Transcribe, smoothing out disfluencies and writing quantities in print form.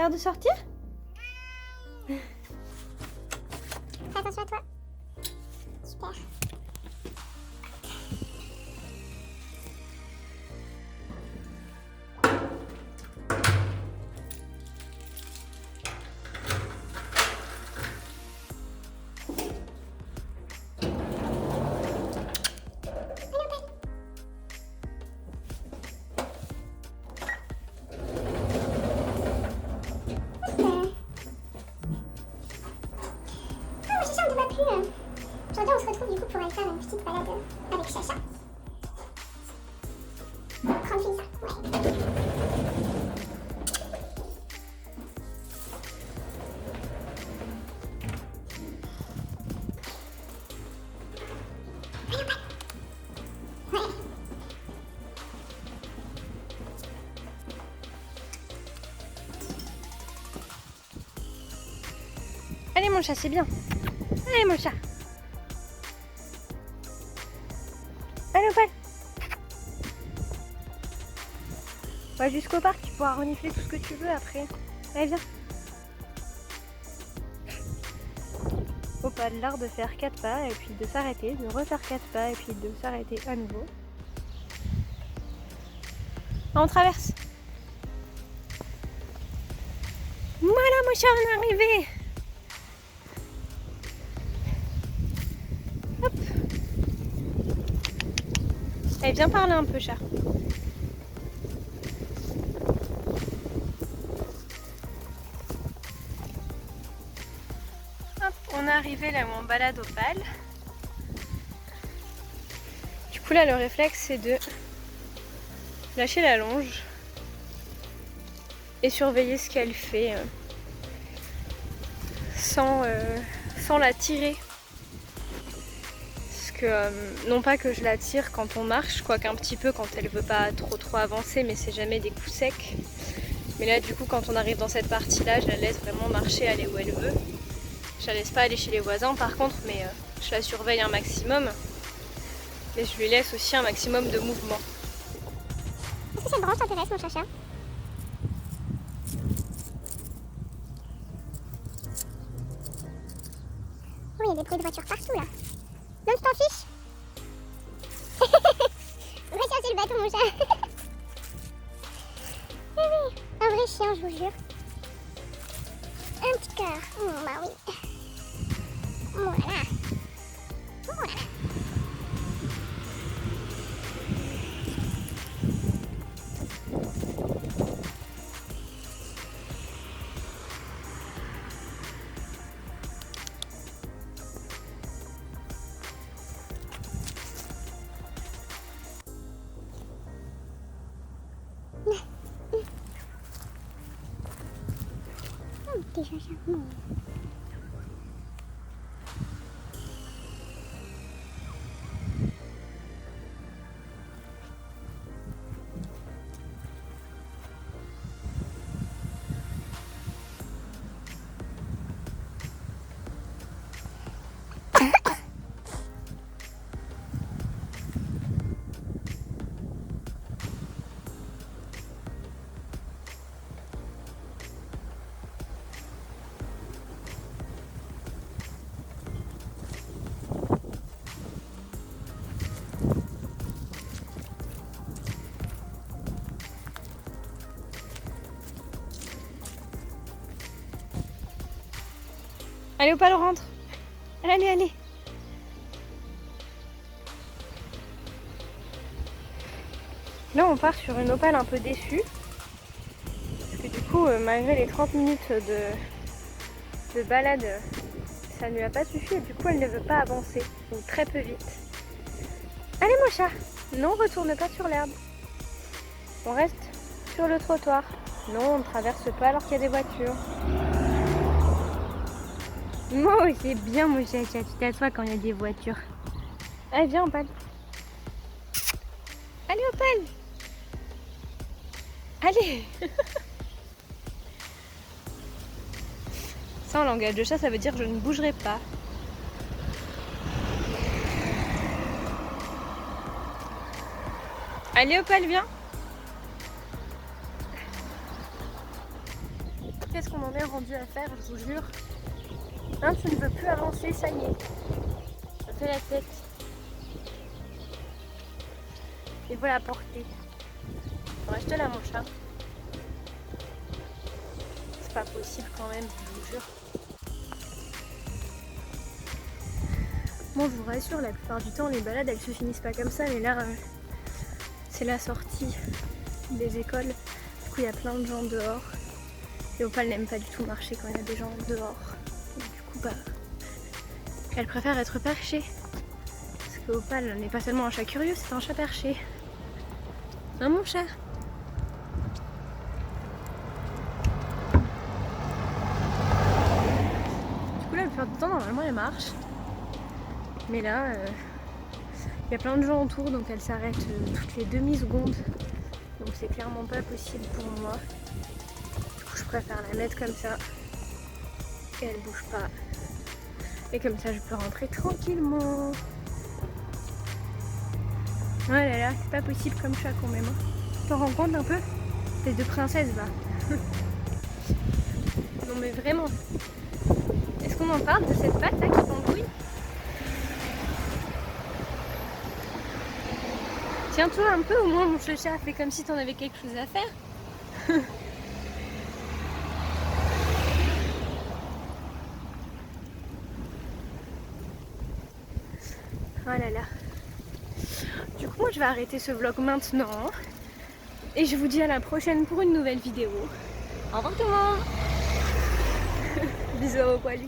l'air de sortir? Fais attention à toi. Super. Aujourd'hui, on se retrouve du coup pour aller faire une petite balade avec Chacha. Grande fille, ça. Ouais. Allez mon chat, c'est bien. Allez mon chat. Allez Opal. Va jusqu'au parc, tu pourras renifler tout ce que tu veux après. Allez viens. Opal l'art de faire 4 pas et puis de s'arrêter, de refaire 4 pas et puis de s'arrêter à nouveau. On traverse. Voilà mon chat, on est arrivé. Hop. Allez, viens parler un peu, chat. Hop, on est arrivé là où on balade Opal. Du coup là, le réflexe c'est de lâcher la longe et surveiller ce qu'elle fait sans la tirer. Non pas que je la tire quand on marche, quoique un petit peu quand elle veut pas trop avancer, mais c'est jamais des coups secs. Mais là du coup quand on arrive dans cette partie là, je la laisse vraiment marcher, aller où elle veut. Je la laisse pas aller chez les voisins par contre, mais je la surveille un maximum. Mais je lui laisse aussi un maximum de mouvement. Est-ce que cette branche t'intéresse mon Chacha? Oh, il y a des bruits de voiture partout là. Non, tu t'en fiches? Va chercher le bâton, mon chat. Oui, oui, un vrai chien, je vous jure. Un petit cœur. Oh, bah oui. Oh là là. Oh là là. Oh, petit Chacha. Oh. Allez Opal, on rentre. Allez, allez. Là on part sur une Opal un peu déçue. Parce que du coup malgré les 30 minutes de balade, ça ne lui a pas suffi et du coup elle ne veut pas avancer. Ou très peu vite. Allez mon chat. Non, retourne pas sur l'herbe. On reste sur le trottoir. Non, on ne traverse pas alors qu'il y a des voitures. Moi c'est bien mon chat, tu t'assois quand il y a des voitures. Allez viens Opal. Allez Opal. Allez. Ça en langage de chat ça veut dire je ne bougerai pas. Allez Opal, viens. Qu'est-ce on en est rendu à faire, je vous jure. Hein, tu ne veux plus avancer, ça y est. Ça fait la tête. Et voilà portée. Reste-là mon chat. C'est pas possible quand même, je vous jure. Bon, je vous rassure, la plupart du temps les balades elles se finissent pas comme ça, mais là c'est la sortie des écoles. Du coup il y a plein de gens dehors. Et Opal n'aime pas du tout marcher quand il y a des gens dehors. Et du coup bah elle préfère être perchée. Parce que Opal n'est pas seulement un chat curieux, c'est un chat perché. Hein mon chat? Du coup la plupart du temps normalement elle marche. Mais là, il y a plein de gens autour, donc elle s'arrête toutes les demi-secondes. Donc c'est clairement pas possible pour moi. Du coup je préfère la mettre comme ça. Et elle bouge pas. Et comme ça je peux rentrer tranquillement. Oh là là, c'est pas possible comme chat quand même. Tu t'en rends compte un peu? T'es de princesse là. Non mais vraiment. Est-ce qu'on en parle de cette patte là qui t'embrouille? Tiens-toi un peu, au moins mon chat fait comme si t'en avais quelque chose à faire. Oh là là. Du coup moi je vais arrêter ce vlog maintenant. Et je vous dis à la prochaine pour une nouvelle vidéo. Au revoir tout le monde. Bisous au poilu.